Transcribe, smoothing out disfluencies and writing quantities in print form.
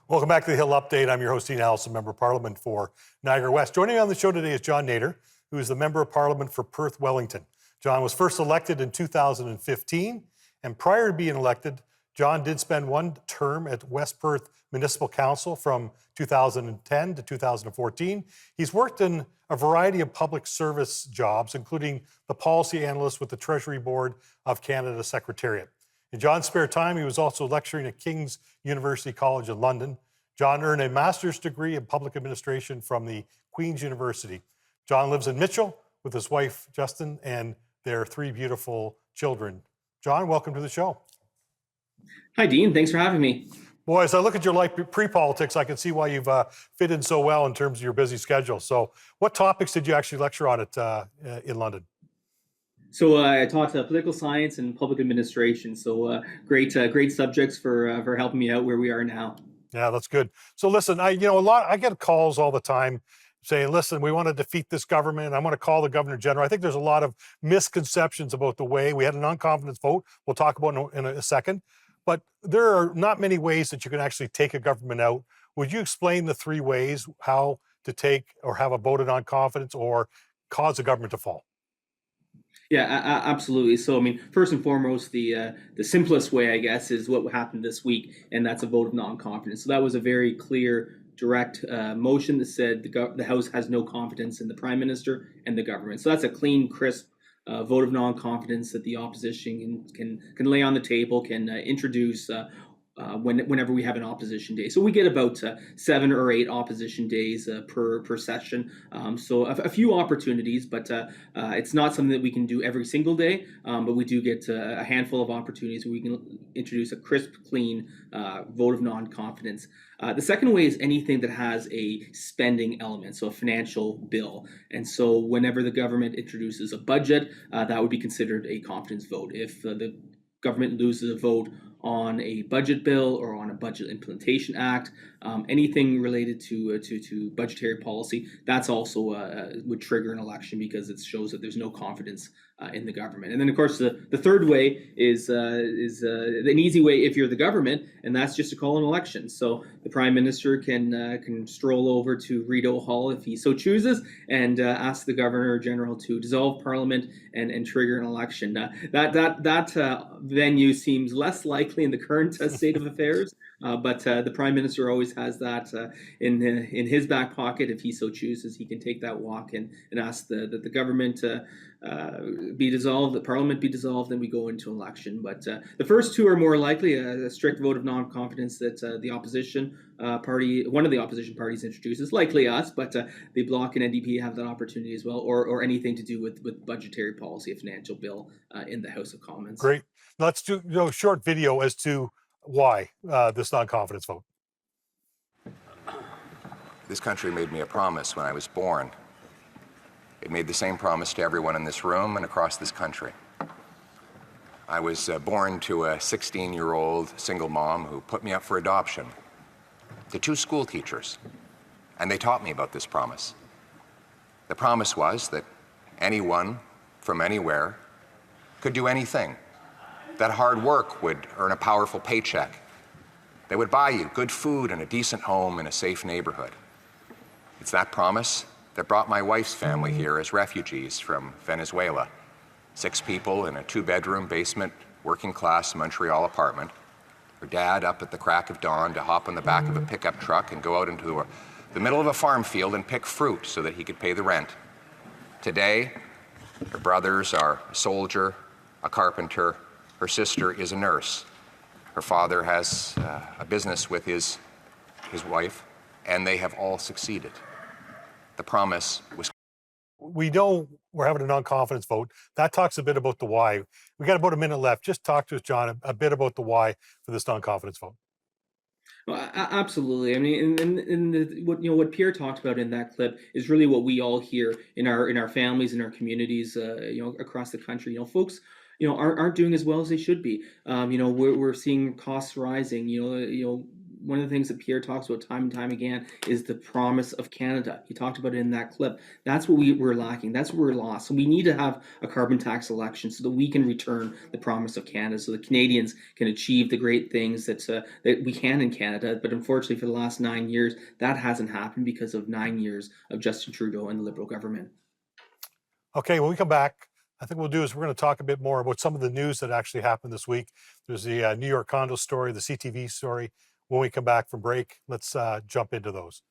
Welcome back to the Hill Update. I'm your host, Dean Allison, Member of Parliament for Niagara West. Joining me on the show today is John Nader, who is the Member of Parliament for Perth Wellington. John was first elected in 2015, and prior to being elected, John did spend one term at West Perth Municipal Council from 2010 to 2014. He's worked in a variety of public service jobs, including the policy analyst with the Treasury Board of Canada Secretariat. In John's spare time, he was also lecturing at King's University College in London. John earned a master's degree in public administration from the Queen's University. John lives in Mitchell with his wife, Justin, and their three beautiful children. John, welcome to the show. Hi, Dean. Thanks for having me. Boy, as I look at your life pre-politics, I can see why you've fit in so well in terms of your busy schedule. So what topics did you actually lecture on in London? So I taught political science and public administration. So great subjects for helping me out where we are now. Yeah, that's good. So listen, I get calls all the time saying, listen, we want to defeat this government. I want to call the Governor General. I think there's a lot of misconceptions about the way we had a non-confidence vote. We'll talk about in a second. But there are not many ways that you can actually take a government out. Would you explain the three ways how to take or have a vote of non-confidence or cause a government to fall? Yeah, absolutely. So, I mean, first and foremost, the simplest way, I guess, is what happened this week, and that's a vote of non-confidence. So that was a very clear, direct motion that said the House has no confidence in the Prime Minister and the government. So that's a clean, crisp vote of non-confidence that the opposition can lay on the table, can introduce whenever we have an opposition day. So we get about 7 or 8 opposition days per session. So a few opportunities, but it's not something that we can do every single day. But we do get a handful of opportunities where we can introduce a crisp, clean vote of non-confidence. The second way is anything that has a spending element, so a financial bill. And so whenever the government introduces a budget, that would be considered a confidence vote. If the government loses a vote on a budget bill or on a budget implementation act, anything related to budgetary policy, that's also would trigger an election because it shows that there's no confidence in the government. And then, of course, the third way is an easy way if you're the government, and that's just to call an election. So the Prime Minister can stroll over to Rideau Hall if he so chooses and ask the Governor General to dissolve Parliament and trigger an election. That venue seems less likely in the current state of affairs, but the Prime Minister always has that in his back pocket. If he so chooses, he can take that walk and ask that the government be dissolved, the Parliament be dissolved, then we go into election. But the first two are more likely a strict vote of non-confidence that the opposition party, one of the opposition parties introduces, likely us, but the Bloc and NDP have that opportunity as well, or anything to do with budgetary policy, a financial bill in the House of Commons. Great. Let's do a short video as to why this non-confidence vote. This country made me a promise when I was born. It made the same promise to everyone in this room and across this country. I was born to a 16-year-old single mom who put me up for adoption, to 2 school teachers, and they taught me about this promise. The promise was that anyone from anywhere could do anything, that hard work would earn a powerful paycheck, they would buy you good food and a decent home in a safe neighborhood. It's that promise that brought my wife's family here as refugees from Venezuela. 6 people in a 2-bedroom basement, working-class Montreal apartment. Her dad up at the crack of dawn to hop on the back of a pickup truck and go out into the middle of a farm field and pick fruit so that he could pay the rent. Today, her brothers are a soldier, a carpenter, her sister is a nurse. Her father has a business with his wife, and they have all succeeded. The promise was... We know we're having a non-confidence vote. That talks a bit about the why. We got about a minute left. Just talk to us, John, a bit about the why for this non-confidence vote. Well, absolutely. I mean, what Pierre talked about in that clip is really what we all hear in our families, in our communities, across the country. Folks, aren't doing as well as they should be. We're seeing costs rising. one of the things that Pierre talks about time and time again is the promise of Canada. He talked about it in that clip. That's what we're lacking. That's what we're lost. So we need to have a carbon tax election so that we can return the promise of Canada, so the Canadians can achieve the great things that we can in Canada. But unfortunately, for the last 9 years, that hasn't happened because of 9 years of Justin Trudeau and the Liberal government. Okay, when we come back, I think we'll do is we're going to talk a bit more about some of the news that actually happened this week. There's the New York condo story, the CTV story. When we come back from break, let's jump into those.